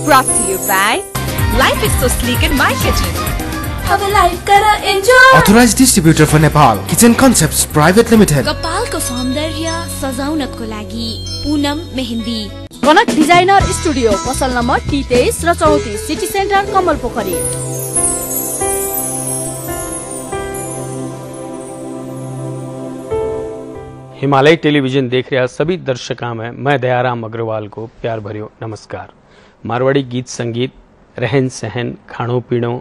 Brought to you by Life is so sleek in my kitchen. अब life करा enjoy. Authorized distributor for Nepal Kitchen Concepts Private Limited. कपालको सौन्दर्य सजाउनको लागि पूनम मेहन्दी। कनक designer studio पसल number T23 र 34 city centre कमल पोखरी। Himalaya television देख रहा सभी दर्शकों में मैं दयाराम अग्रवाल को प्यार भरियो नमस्कार। मारवाड़ी गीत संगीत, रहन सहन, खाणो पीणो,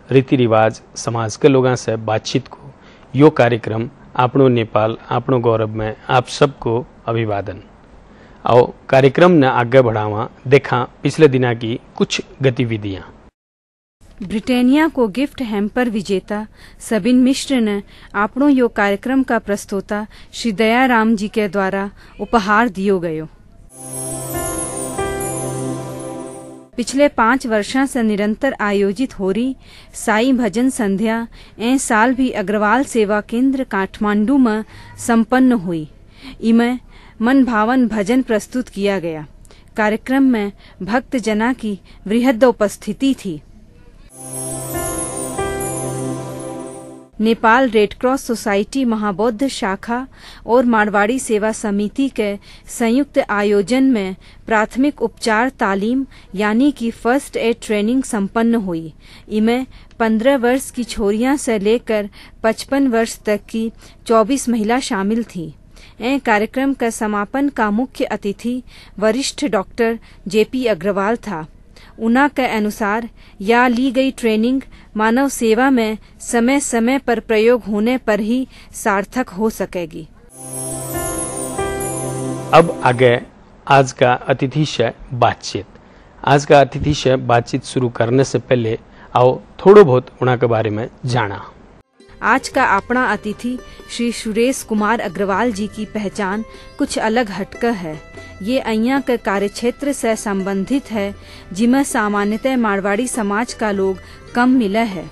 रीति रिवाज, समाज के लोगों से बातचीत को यो कार्यक्रम आपनो नेपाल आपनो गौरव में आप सबको अभिवादन। आओ कार्यक्रम ने आगे बढ़ावा देखा पिछले दिना की कुछ गतिविधियां। ब्रिटानिया को गिफ्ट हैम्पर विजेता सबिन मिश्र ने आपनो यो कार्यक्रम का प्रस्तोता श्री दयाराम जी के द्वारा उपहार दियो गयो। पिछले 5 वर्षों से निरंतर आयोजित हो रही साई भजन संध्या ए साल भी अग्रवाल सेवा केंद्र काठमांडू में संपन्न हुई। इमें मन भावन भजन प्रस्तुत किया गया। कार्यक्रम में भक्त जना की वृहद उपस्थिति थी। Nepal red cross society Mahabauddha शाखा और मारवाड़ी सेवा समिति के संयुक्त आयोजन में प्राथमिक उपचार तालीम यानी कि फर्स्ट एड ट्रेनिंग संपन्न हुई। इमें 15 वर्ष की छोरियां से लेकर 55 वर्ष तक की 24 महिला शामिल थी। कार्यक्रम का समापन का मुख्य अतिथि वरिष्ठ डॉक्टर JP अग्रवाल था। उना के अनुसार या ली गई ट्रेनिंग मानव सेवा में समय समय पर प्रयोग होने पर ही सार्थक हो सकेगी। अब आगे आज का अतिथि से बातचीत। आज का अतिथि से बातचीत शुरू करने से पहले आओ थोड़ा बहुत उना के बारे में जाना। आज का अपना अतिथि श्री सुरेश कुमार अग्रवाल जी की पहचान कुछ अलग हटकर है। ये अइया के कार्यक्षेत्र से संबंधित है जिसमें सामान्यतः मारवाड़ी समाज का लोग कम मिले है।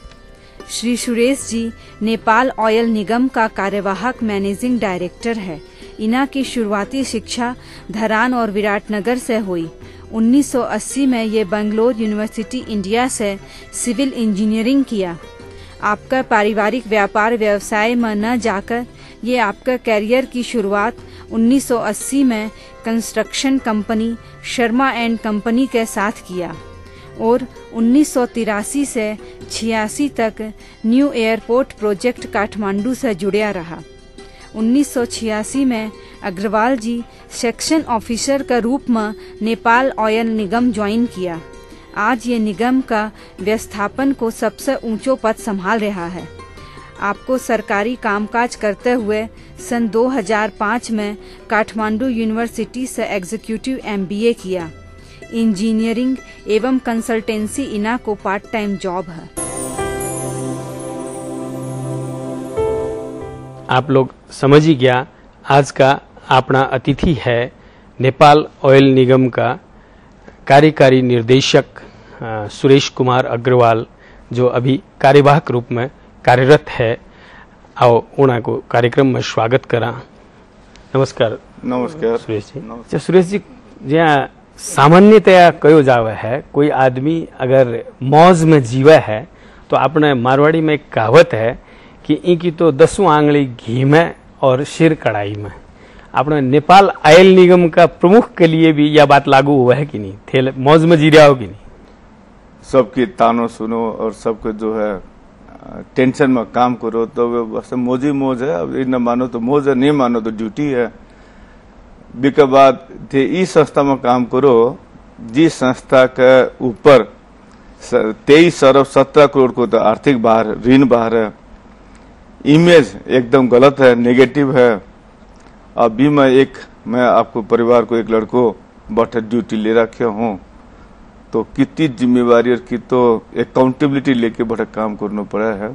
श्री सुरेश जी नेपाल ऑयल निगम का कार्यवाहक मैनेजिंग डायरेक्टर है। इना की शुरुआती शिक्षा धरान और विराटनगर से हुई। 1980 में ये बेंगलोर यूनिवर्सिटी इंडिया से सिविल इंजीनियरिंग किया। आपका पारिवारिक व्यापार व्यवसाय में न जाकर ये आपका करियर की शुरुआत 1980 में construction company Sharma and company के साथ किया और 1983 से 86 तक न्यू एयरपोर्ट प्रोजेक्ट काठमांडू से जुड़या रहा। 1986 में अग्रवाल जी सेक्शन ऑफिसर के रूप में नेपाल ऑयल निगम ज्वाइन किया। आज ये निगम का व्यवस्थापन को सबसे ऊंचो पद संभाल रहा है। आपको सरकारी कामकाज करते हुए सन 2005 में काठमांडू यूनिवर्सिटी से एग्जीक्यूटिव MBA किया। इंजीनियरिंग एवं कंसल्टेंसी इना को पार्ट टाइम जॉब है। आप लोग समझ ही गया। आज का अपना अतिथि है नेपाल ऑयल निगम का कार्यकारी निर्देशक सुरेश कुमार अग्रवाल, जो अभी कार्यवाहक रूप में कार्यरत है। आओ उना को कार्यक्रम में स्वागत करा। नमस्कार। नमस्कार सुरेश जी। सुरेश जी, जहाँ सामान्यतया कहो जावे है कोई आदमी अगर मौज में जीवे है तो अपने मारवाड़ी में एक कहावत है कि इनकी तो 10 आंगली घी में और सिर कढ़ाई में। अपने नेपाल ऑयल निगम का प्रमुख के लिए भी यह बात लागू हुआ है कि नहीं? थे मौज में जी रहा हो कि नहीं? सबकी तानो सुनो और सबको जो है टेंशन में काम करो तो बस मौज ही मौज है। अब न मानो तो मौज है, नहीं मानो तो ड्यूटी है। बिका बाद थे इस संस्था में काम करो जिस संस्था के ऊपर 23 अरब 17 करोड़ को तो आर्थिक ऋण बाहर है। इमेज एकदम गलत है, नेगेटिव है। अभी मैं आपको परिवार को एक लड़को बैठे ड्यूटी ले रखे हूँ तो कितनी जिम्मेवारी और की तो अकाउंटेबिलिटी लेके बैठे काम करना पड़ा है।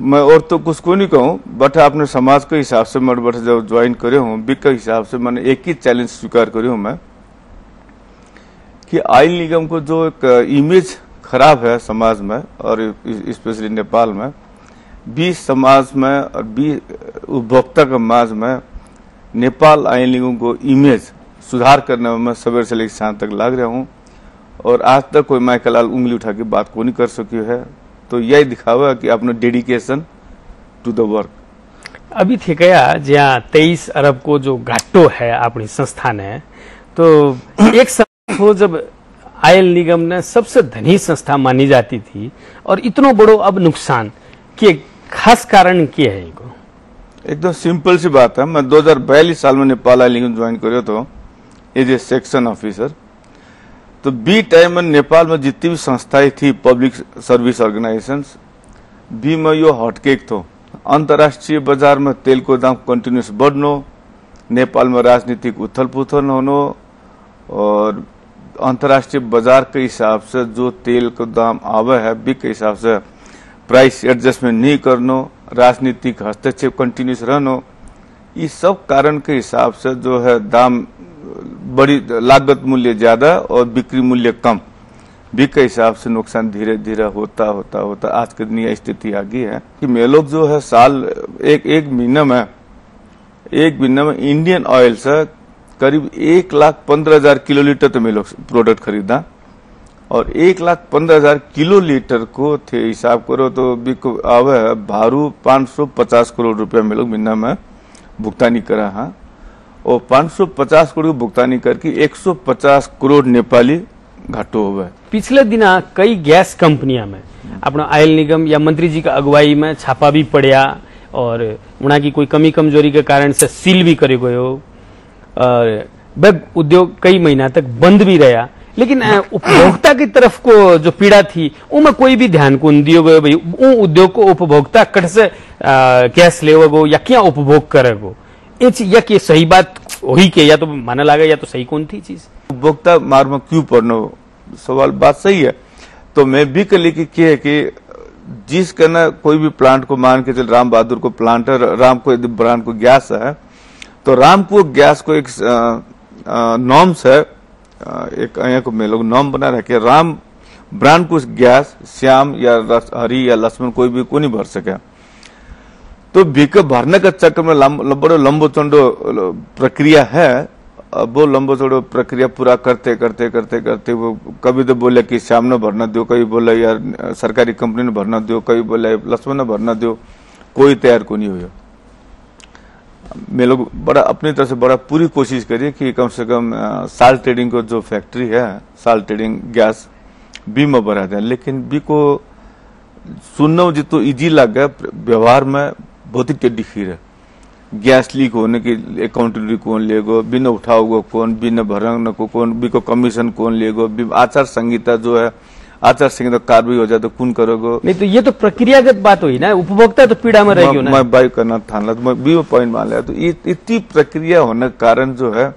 मैं और तो कुछ को नहीं कहूँ, बट अपने समाज के हिसाब से मैं बैठे जब ज्वाइन करे हूँ बिक के हिसाब से मैंने एक ही चैलेंज स्वीकार करी हूँ मैं कि ऑयल निगम को जो एक इमेज खराब है समाज में और स्पेशली नेपाल में, 20 समाज में और 20 उपभोक्ता के माज में नेपाल ऑयल निगम को इमेज सुधार करने में मैं सवेर से लेकर शाम तक लग रहा हूँ। और आज तक कोई माइकलाल उंगली उठा के बात को नहीं कर सकी है। तो यही दिखावा कि अपना डेडिकेशन टू द वर्क। अभी थे गया जहाँ 23 अरब को जो घाटो है अपनी संस्था ने, तो एक समय हो जब आयल निगम ने सबसे धनी संस्था मानी जाती थी और इतना बड़ो अब नुकसान के खास कारण क्या है? इनको एकदम सिंपल सी बात है। मैं 2042 साल में नेपाल आयल निगम ज्वाइन करो तो एज ए सेक्शन ऑफिसर। तो बी टाइम में नेपाल में जितनी भी संस्थाएं थी पब्लिक सर्विस ऑर्गेनाइजेशंस बी में यो हॉटकेक थो। अंतर्राष्ट्रीय बाजार में तेल को दाम कंटिन्यूस बढ़नो, नेपाल में राजनीतिक उथल पुथल होनो और अंतर्राष्ट्रीय बाजार के हिसाब से जो तेल का दाम आवे है बी के हिसाब से प्राइस एडजस्टमेंट नहीं करनो, राजनीतिक हस्तक्षेप कंटिन्यूस रहनो, इस सब कारण के हिसाब से जो है दाम बड़ी लागत मूल्य ज्यादा और बिक्री मूल्य कम भी के हिसाब से नुकसान धीरे धीरे होता होता होता आज के दिन यह स्थिति आ गई है कि मैं लोग जो है साल एक महीने में इंडियन ऑयल से करीब 1,15,000 किलोलीटर तो मैं लोग प्रोडक्ट खरीदा और 1,15,000 किलोलीटर को थे हिसाब करो तो बिको आवे भारू 550 करोड़ रुपया में लोग महीना में भुगतानी करा है और 550 करोड़ की भुगतानी करके 150 करोड़ नेपाली घाटो हुआ। पिछले दिना कई गैस कंपनियां में अपना आयल निगम या मंत्री जी का अगुवाई में छापा भी पड़िया और उना की कोई कमी कमजोरी के कारण से सील भी करे गयो और वह उद्योग कई महीना तक बंद भी रहा। लेकिन उपभोक्ता की तरफ को जो पीड़ा थी उनमें कोई भी ध्यान को दियो गयो भाई वो उद्योग को उपभोक्ता कट से गैस लेवगो या क्या उपभोग करेगो या कि सही बात वही के या तो माना लगा या तो सही कौन थी चीज उपभोक्ता मार में क्यों पड़ना सवाल बात सही है। तो मैं भी कल लेके क्या है कि जिस कहना कोई भी प्लांट को मान के चल राम बहादुर को प्लांट है राम को यदि ब्रांड को गैस है तो राम को गैस को एक नॉर्म्स है एक यहाँ को मैं लोग नॉर्म बना रखे राम ब्रांड को गैस श्याम या हरी या लक्ष्मण कोई भी को नहीं भर सके। तो बिक भरने का चक्कर में बड़ो लंबो चौड़ो प्रक्रिया है। अब वो लंबो चौड़ो प्रक्रिया पूरा करते करते करते करते वो कभी तो बोले कि श्याम ने भरना दो, कभी बोले यार सरकारी कंपनी ने भरना दो, कभी बोले लक्ष्मण ने भरना दो, कोई तैयार को नहीं हुआ। मैं लोग बड़ा अपनी तरफ से बड़ा पूरी कोशिश करिए कि कम से कम साल्ट ट्रेडिंग को जो फैक्ट्री है साल्ट ट्रेडिंग गैस बी में बढ़ा दें। लेकिन बी को सुनना जितो इजी लग गया व्यवहार में बहुत ही टेढ़ी खीर है। गैस लीक होने की अकाउंटेबिलिटी कौन लेगो, बिना उठाओगो कौन, बिना भरंग को कौन, बी को कमीशन कौन लेगो, आचार संहिता जो है आचार संहिता कार्रवाई हो जाए तो कौन करोगो। नहीं तो ये तो प्रक्रियागत बात हुई ना, उपभोक्ता तो पीड़ा में रहेगी ना। मैं बाई करना थाना तो मैं बी पॉइंट मान लिया। तो इतनी प्रक्रिया होने के कारण जो है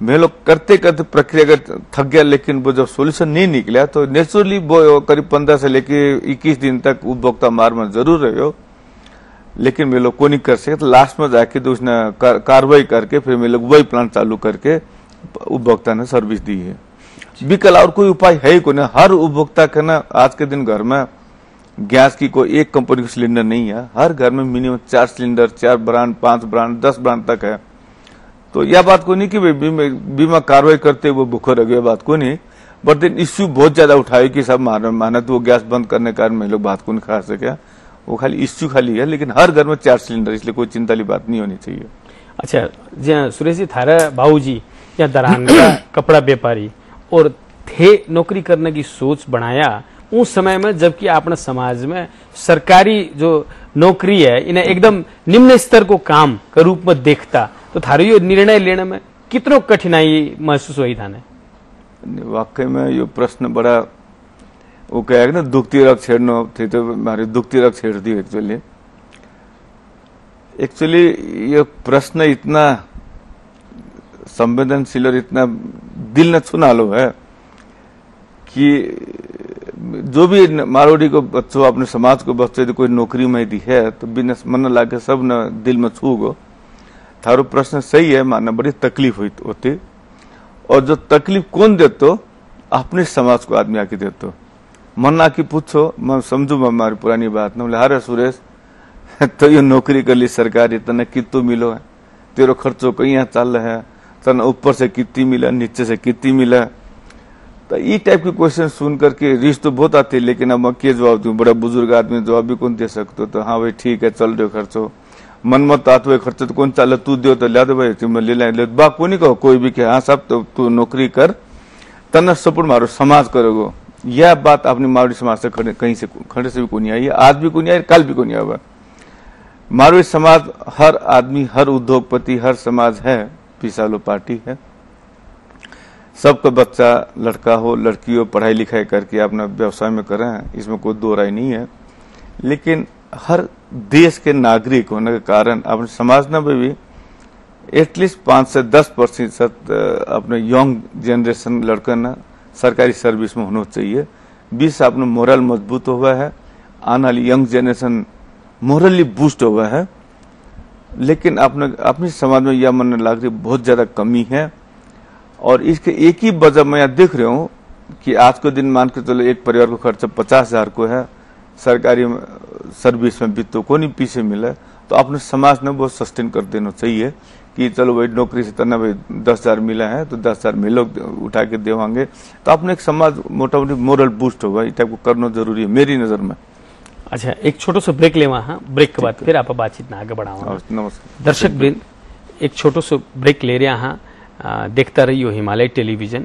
मैं लोग करते करते प्रक्रियागत थक गया। लेकिन वो जब सोल्यूशन नहीं निकला तो नेचुरली वो करीब 15 से लेके 21 दिन तक उपभोक्ता मार में जरूर रहे हो, लेकिन वे लोग को नहीं कर सके। तो लास्ट में जाके तो उसने कार्रवाई करके फिर मैं लोग वही प्लांट चालू करके उपभोक्ता ने सर्विस दी है। विकल्प और कोई उपाय है ही को नहीं। हर उपभोक्ता का ना आज के दिन घर में गैस की कोई एक कंपनी का सिलेंडर नहीं है, हर घर में minimum 4 cylinder, 4 brand, 5 brand, 10 brand तक है। तो यह बात को नहीं कि बीमा कार्रवाई करते वो भूखो रह गए, बात को नहीं। बट दिन इश्यू बहुत ज्यादा उठाए कि सब माना तो वो गैस बंद करने के कारण मैं लोग बात को नहीं खा सके। वो खाली इश्यू खाली है, लेकिन हर घर में 4 सिलेंडर, इसलिए कोई चिंता वाली बात नहीं होनी चाहिए। अच्छा जहाँ सुरेश जी थारा भाऊ जी या दरान का कपड़ा व्यापारी और थे नौकरी करने की सोच बनाया उस समय में, जबकि अपने समाज में सरकारी जो नौकरी है इन्हें एकदम निम्न स्तर को काम के रूप में देखता, तो थारो ये निर्णय लेने में कितनो कठिनाई महसूस हुई था? वाकई में ये प्रश्न बड़ा वो कहेगा ना दुखती रख छेड़ना थे तो हमारी दुखती रख छेड़ दी। एक्चुअली ये प्रश्न इतना संवेदनशील और इतना दिल न छूना लो है कि जो भी मारवाड़ी को बच्चों अपने समाज को बच्चों कोई नौकरी में दी है तो बिना मन लागे सब न दिल में छू गो। थारो प्रश्न सही है, मानना बड़ी तकलीफ होती। और जो तकलीफ कौन देतो, अपने समाज को आदमी आके देतो। मन आके पूछो, मैं समझू हमारी पुरानी बात ना बोले अरे सुरेश तो ये नौकरी कर ली सरकारी तना कितो मिलो है, तेरो खर्चो कहीं चल रहा है, तना ऊपर से कितनी मिला नीचे से कितनी मिला। तो ये टाइप के क्वेश्चन सुन करके रिश्त तो बहुत आती है, लेकिन अब मैं क्या जवाब दूं, बड़ा बुजुर्ग आदमी जवाब भी कौन दे सकते। तो हाँ भाई ठीक है, चल रहे खर्चो, मन मत आते हुए खर्च तो कौन चाल, तू दो तो ला दो भाई, तुम ले ले बा को नहीं कहो कोई भी, हाँ सब तो तू नौकरी कर, तना सपोर्ट मारो, समाज करोगो। यह बात अपनी मारवाड़ी समाज से कहीं से खड़े से भी को नहीं आई, आज भी को नहीं आई, कल भी को नहीं आया। मारवाड़ी समाज हर आदमी, हर उद्योगपति, हर समाज है, पिसालो पार्टी है। सबका बच्चा, लड़का हो लड़की हो, पढ़ाई लिखाई करके अपना व्यवसाय में करें, इसमें कोई दो राय नहीं है। लेकिन हर देश के नागरिक होने के कारण अपने समाज में भी एटलीस्ट 5 से 10% अपने यंग जनरेशन लड़का ना सरकारी सर्विस में होना चाहिए। 20 अपना मोरल मजबूत हुआ है, आने वाली यंग जनरेशन मोरली बूस्ट हुआ है। लेकिन अपने समाज में यह मन लग रही बहुत ज्यादा कमी है। और इसके एक ही वजह मैं यहाँ देख रहा हूँ कि आज के दिन मान के चलो एक परिवार को खर्चा 50,000 को है, सरकारी सर्विस में भी तो को नहीं पीछे मिला, तो अपने समाज ने वो सस्टेन कर देना चाहिए कि चलो भाई नौकरी से तना भाई 10,000 मिला है तो 10,000 मिलो उठा के देवांगे, तो अपने एक समाज मोटा मोटी मोरल बूस्ट होगा। इस टाइप को करना जरूरी है मेरी नजर में। अच्छा, एक छोटो सो ब्रेक ले वहाँ, ब्रेक के बाद फिर आप बातचीत में आगे बढ़ावा। नमस्कार दर्शक वृंद, एक छोटो सो ब्रेक ले रहे हैं, देखता रहियो हिमालय टेलिभिजन।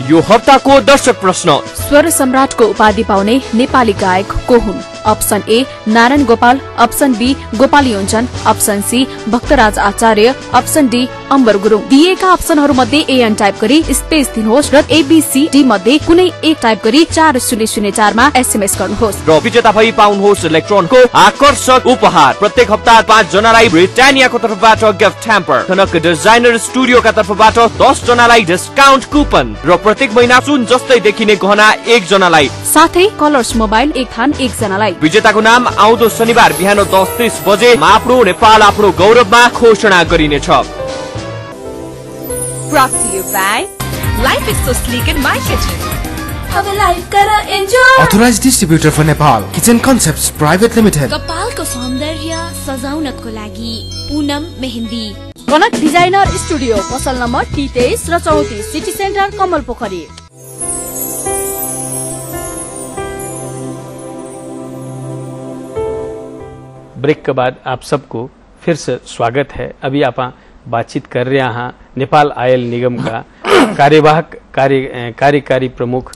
यो हप्ताको दर्शक प्रश्न, स्वर सम्राटको उपाधि पाउने नेपाली गायक को हुन्? Option A Narayan Gopal, option B Gopal Yonjan, option C Bhaktaraj Acharya, option D Ambar Gurung. दिएका अप्सनहरू मध्ये एएन टाइप गरी स्पेस दिनुहोस् र एबीसी मध्ये कुनै एक टाइप गरी 4004 मा एसएमएस गर्नुहोस् र विजेता भई पाउनुहोस् इलेक्ट्रोनको आकर्षक उपहार। प्रत्येक हप्ता 5 जनालाई ब्रिटानियाको तर्फबाट गिफ्ट ह्याम्पर, कनक डिजाइनर स्टुडियोका तर्फबाट 10 जनालाई डिस्काउन्ट कुपन र प्रत्येक महिना सुन जस्तै देखिने गहना 1 जनालाई, साथै कलर्स मोबाइल 1 थान 1 जनालाई। विजेताको नाम आउँदो शनिबार बिहान 10:30 बजे आफ्नो नेपाल आफ्नो गौरवमा घोषणा गरिनेछ। Brought to you by Life is so sleek in my kitchen. अब लाइफ कर enjoy. Authorized distributor for Nepal, Kitchen Concepts Private Limited. कपालको सौन्दर्य सजाउनको लागि पूनम मेहन्दी। कनक डिजाइनर स्टुडियो, पसल नम्बर T23 र 34, सिटी सेन्टर कमल पोखरी। ब्रेक के बाद आप सबको फिर से स्वागत है। अभी आप बातचीत कर रहे हैं नेपाल आयल निगम का कार्यवाहक कार्यकारी प्रमुख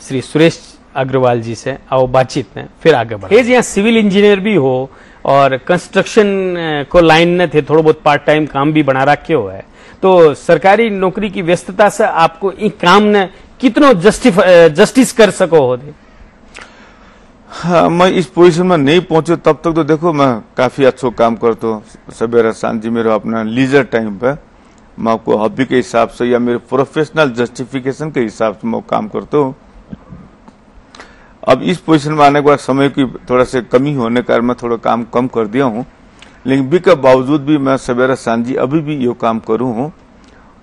श्री सुरेश अग्रवाल जी से। आओ बातचीत में फिर आगे बढ़े। यहाँ सिविल इंजीनियर भी हो और कंस्ट्रक्शन को लाइन में थे, थोड़ा बहुत पार्ट टाइम काम भी बना रखे हो है, तो सरकारी नौकरी की व्यस्तता से आपको इन काम ने कितनो जस्टिस कर सको हो? हाँ, मैं इस पोजीशन में नहीं पहुंचे तब तक तो देखो मैं काफी अच्छा काम करता हूँ। सवेरा सांझ मेरा अपना लीजर टाइम पे मैं आपको हॉबी के हिसाब से या मेरे प्रोफेशनल जस्टिफिकेशन के हिसाब से मैं काम करता हूँ। अब इस पोजीशन में आने के बाद समय की थोड़ा से कमी होने कारण मैं थोड़ा काम कम कर दिया हूँ, लेकिन भी के बावजूद भी मैं सवेरा सांझी अभी भी ये काम करूँ हूँ।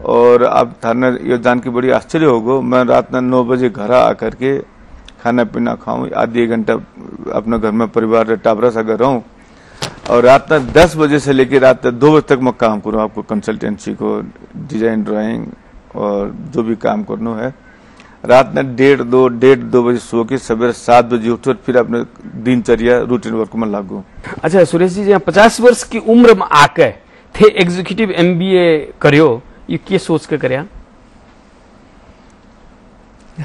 और आप थाने ये जान के बड़ी आश्चर्य होगा, मैं रात में 9 बजे घर आकर के खाना पीना खाऊं, आधी 1 घंटा अपने घर में परिवार टाबरा सा कर रहा हूँ, और रात में 10 बजे से लेकर रात में 2 बजे तक मैं काम करूँ। आपको कंसल्टेंसी को डिजाइन ड्राइंग और जो भी काम करना है, रात में 1:30-2 बजे सो के सवेरे 7 बजे उठो, फिर अपने दिनचर्या रूटीन वर्क में लागू। अच्छा सुरेश जी, यहाँ 50 वर्ष की उम्र में आके थे एग्जीक्यूटिव MBA करियो, ये क्या सोच के करया?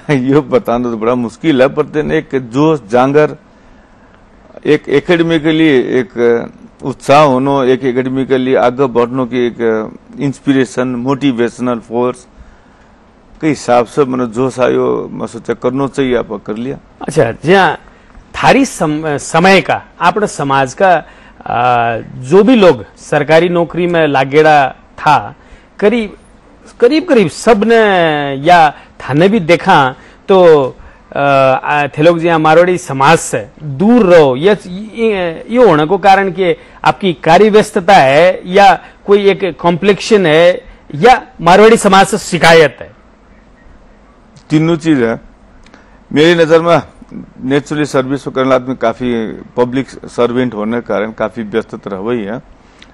ये बताना तो बड़ा मुश्किल है, पर एक जोश जांगर, एक एकेडमी के लिए एक उत्साह होना, एक एकेडमी के लिए आगे बढ़ने की एक इंस्पिरेशन, मोटिवेशनल फोर्स के हिसाब से मैंने जोश आयो, मैं सोचा करना चाहिए, आप कर लिया। अच्छा, जहाँ थारी समय का अपने समाज का जो भी लोग सरकारी नौकरी में लागेड़ा था, करीब सबने या थाने भी देखा तो थे लोग जहाँ मारवाड़ी समाज से दूर रहो, ये होने को कारण कि आपकी कार्य व्यस्तता है या कोई एक कॉम्प्लेक्शन है या मारवाड़ी समाज से शिकायत है? तीनों चीज है मेरी नजर में। नेचुरली सर्विस करने आदमी काफी पब्लिक सर्वेंट होने के कारण काफी व्यस्त रह वही है।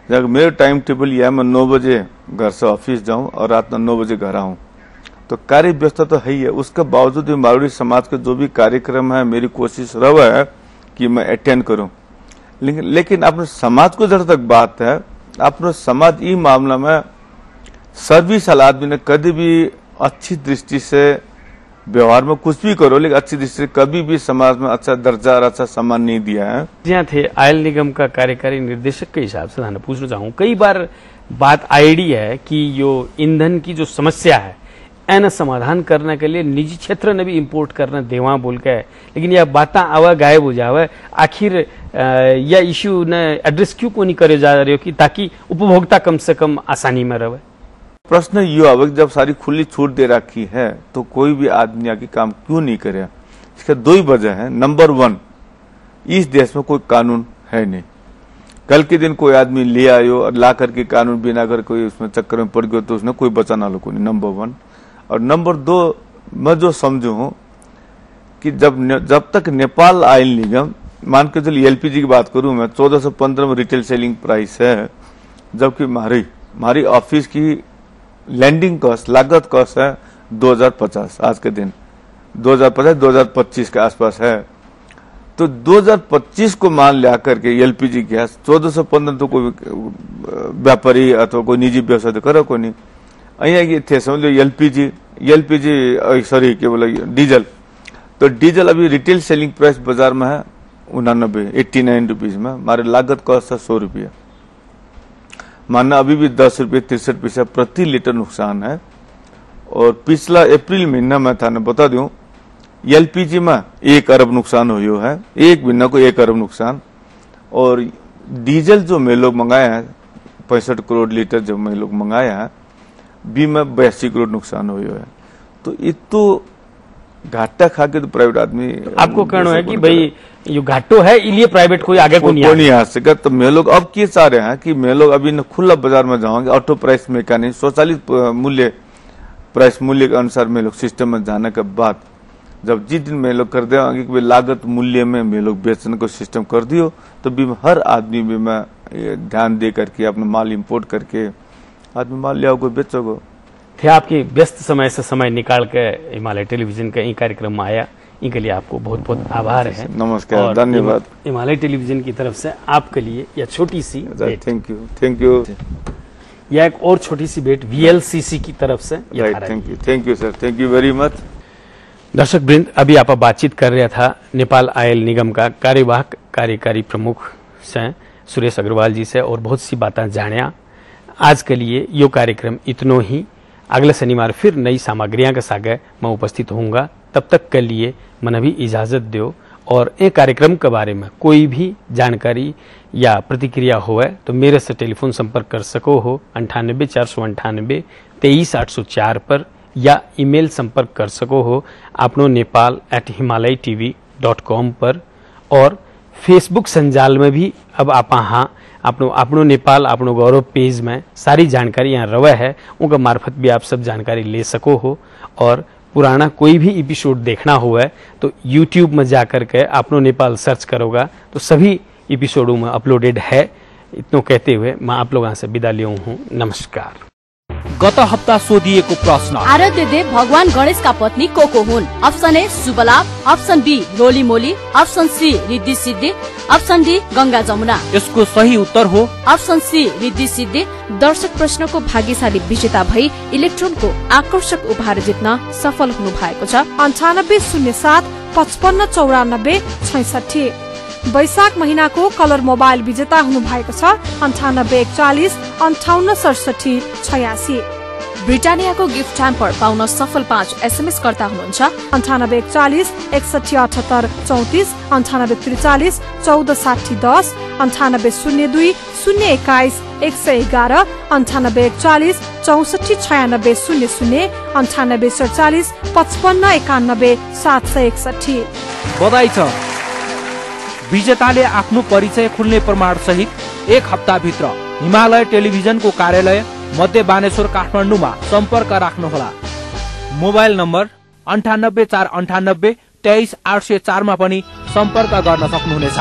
जब मेरे टाइम टेबल यह मैं 9 बजे घर से ऑफिस जाऊं और रात में 9 बजे घर आऊं, तो कार्य व्यवस्था तो है ही है, उसके बावजूद भी मारवाड़ी समाज के जो भी कार्यक्रम है मेरी कोशिश रहा है कि मैं अटेंड करूं। लेकिन अपने समाज को जहां तक बात है, अपने समाज ई मामला में सर्विस वाला आदमी ने कभी भी अच्छी दृष्टि से व्यवहार में कुछ भी करो, लेकिन अच्छी दृष्टि से कभी भी समाज में अच्छा दर्जा और अच्छा सम्मान नहीं दिया है। जहाँ थे आयल निगम का कार्यकारी निर्देशक के हिसाब से मैं पूछना चाहूँ, कई बार बात आईडी है कि जो ईंधन की जो समस्या है एन समाधान करने के लिए निजी क्षेत्र ने भी इंपोर्ट करना देवा बोल के, लेकिन यह बातें आवा गायब हो जावे। आखिर यह इश्यू ने एड्रेस क्यों को नहीं करे जा रहे हो कि ताकि उपभोक्ता कम से कम आसानी में रहे? प्रश्न ये आवे जब सारी खुली छूट दे रखी है तो कोई भी आदमी आके काम क्यों नहीं करे? इसका दो ही वजह है। नंबर 1, इस देश में कोई कानून है नहीं। कल के दिन कोई आदमी ले आयो और ला करके कानून बिना कर कोई उसमें चक्कर में पड़ गयो तो उसने कोई बचाना लो नहीं, नंबर 1। और नंबर 2, मैं जो समझू हूं कि जब तक नेपाल आयल निगम, मान के चलिए एलपीजी की बात करूं मैं, 1415 में रिटेल सेलिंग प्राइस है, जबकि हमारी ऑफिस की लैंडिंग कॉस्ट, लागत कॉस्ट है 2050 आज के दिन, 2025 के आसपास है। तो 2025 को मान लिया करके एलपीजी गैस 1415 तो कोई व्यापारी अथवा कोई निजी व्यवसाय तो करे कोई नहीं। अँ थे समझ लो एलपीजी सॉरी क्या बोला डीजल, तो डीजल अभी रिटेल सेलिंग प्राइस बाजार में है 89 रुपीज में, हमारे लागत कॉस्ट है 100 रुपया। मानना अभी भी 10 रुपये 63 पैसा प्रति लीटर नुकसान है। और पिछला अप्रैल महीना में था बता दूं, एलपीजी में 1 अरब नुकसान हो है, एक महीना को 1 अरब नुकसान। और डीजल जो मैं लोग मंगाए हैं 65 करोड़ लीटर जो मैं लोग मंगाए हैं, बी में 82 करोड़ नुकसान हो है। तो ये तो घाटा खा के तो प्राइवेट आदमी आपको कहना है कि भाई ये घाटो है इसलिए प्राइवेट कोई आगे को नहीं आ सका। तो मैं लोग अब क्या चाह रहे हैं कि मैं लोग अभी न खुला बाजार में जाओगे, ऑटो प्राइस मैकेनिक स्वचालित मूल्य प्राइस मूल्य के अनुसार मैं लोग सिस्टम में जाने के बाद जब जिस दिन मैं लोग कर देंगे कि लागत मूल्य में मैं लोग बेचने को सिस्टम कर दियो, तो भी हर आदमी भी मैं ध्यान दे करके अपना माल इम्पोर्ट करके आदमी माल ले आओगे बेचोगे। थे आपके व्यस्त समय से समय निकाल के हिमालय टेलीविजन का कार्यक्रम में आया, इनके लिए आपको बहुत बहुत आभार है। नमस्कार, धन्यवाद। हिमालय टेलीविजन की तरफ से आपके लिए यह छोटी सी थैंक यू। यह एक और छोटी सी भेंट वीएलसीसी की तरफ से। Thank you sir, thank you very much. दर्शक वृंद, अभी आप बातचीत कर रहा था नेपाल आयल निगम का कार्यवाहक कार्यकारी प्रमुख से सुरेश अग्रवाल जी से और बहुत सी बातें जानिया। आज के लिए यो कार्यक्रम इतनो ही। अगले शनिवार फिर नई सामग्रियां के सागे मैं उपस्थित होऊंगा। तब तक के लिए मन भी इजाजत दो। और ये कार्यक्रम के बारे में कोई भी जानकारी या प्रतिक्रिया हो तो मेरे से टेलीफोन संपर्क कर सको हो 98 498 23 पर, या ईमेल संपर्क कर सको हो आपनो nepal@himalaytv.com पर। और फेसबुक संजाल में भी अब आप आपनो नेपाल आपनो गौरव पेज में सारी जानकारी यहाँ रवा है, उनका मार्फत भी आप सब जानकारी ले सको हो। और पुराना कोई भी एपिसोड देखना हुआ है तो YouTube में जाकर के आपनो नेपाल सर्च करोगा तो सभी एपिसोडों में अपलोडेड है। इतना कहते हुए मैं आप लोगों से विदा लिया हूँ। नमस्कार। गत हप्ता सोधिएको प्रश्न, आराध्य देव भगवान गणेश का पत्नी को हुन्? Option A Shubhlabh, option B Roli Moli, option C Riddhi Siddhi, option D Ganga Jamuna. यसको सही उत्तर हो ऑप्शन सी रिद्धि सिद्धि। दर्शक प्रश्नको भाग्यशाली विजेता भई इलेक्ट्रोनको आकर्षक उपहार जित्न सफल हुनु भएको छ। 98 07 55 94 66। वैशाख महीनाको कलर मोबाइल विजेता हुनु भएको छ 98 41 58 67 86। ब्रिटानियाको गिफ्ट ह्याम्पर पाउन सफल 5 एसएमएस कर्ता हुनुहुन्छ 98 41 61 78 34 98 43 14 60 10 98 02 021 111 98 41 64 96 00 98 47 55 91 761। बधाई छ, विजेताले आफ्नो परिचय खुल्ने प्रमाण सहित 1 हप्ता भित्र हिमालय टेलिभिजनको कार्यालय मध्य बानेश्वर काठमाडौँमा सम्पर्क राख्नुहोला। मोबाइल नम्बर 98 498 23 804 मा पनि सम्पर्क गर्न सक्नुहुनेछ।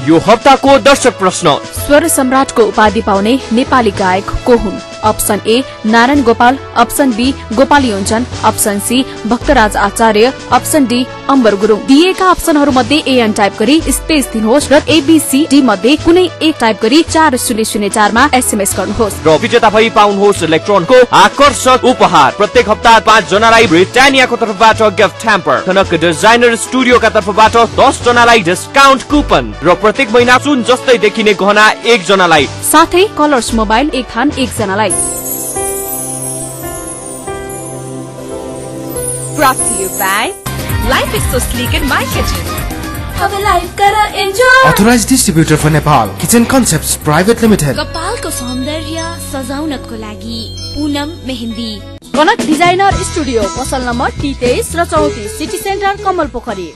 यो हप्ताको दर्शक प्रश्न, स्वर सम्राटको उपाधि पाउने नेपाली गायक को हुन्? Option A Narayan Gopal, option B Gopal Yonjan, option C Bhaktaraj Acharya, option D Ambar Gurung. दिएका अप्सनहरू मध्ये एएन टाइप गरी स्पेस दिनुहोस् र एबीसीडी मध्ये कुनै एक टाइप गरी 4004 मा एसएमएस गर्नुहोस्। र विजेता भई पाउनुहोस् इलेक्ट्रोनको आकर्षक उपहार। प्रत्येक हप्ता 5 जनालाई ब्रिटानियाको तर्फबाट गिफ्ट ह्याम्पर, कनक डिजाइनर स्टुडियोका तर्फबाट 10 जनालाई डिस्काउन्ट कुपन र प्रत्येक महिना सुन जस्तै देखिने गहना 1 जनालाई, साथै कलर्स मोबाइल 1 थान 1 जनालाई। Brought to you by Life is so sleek in my kitchen. अब लाइफ कर enjoy. Authorized distributor for Nepal, Kitchen Concepts Private Limited. कपालको सौन्दर्य सजाउनको लागि पूनम मेहन्दी। कनक डिजाइनर स्टुडियो, पसल नम्बर T23 र 34, सिटी सेन्टर कमल पोखरी।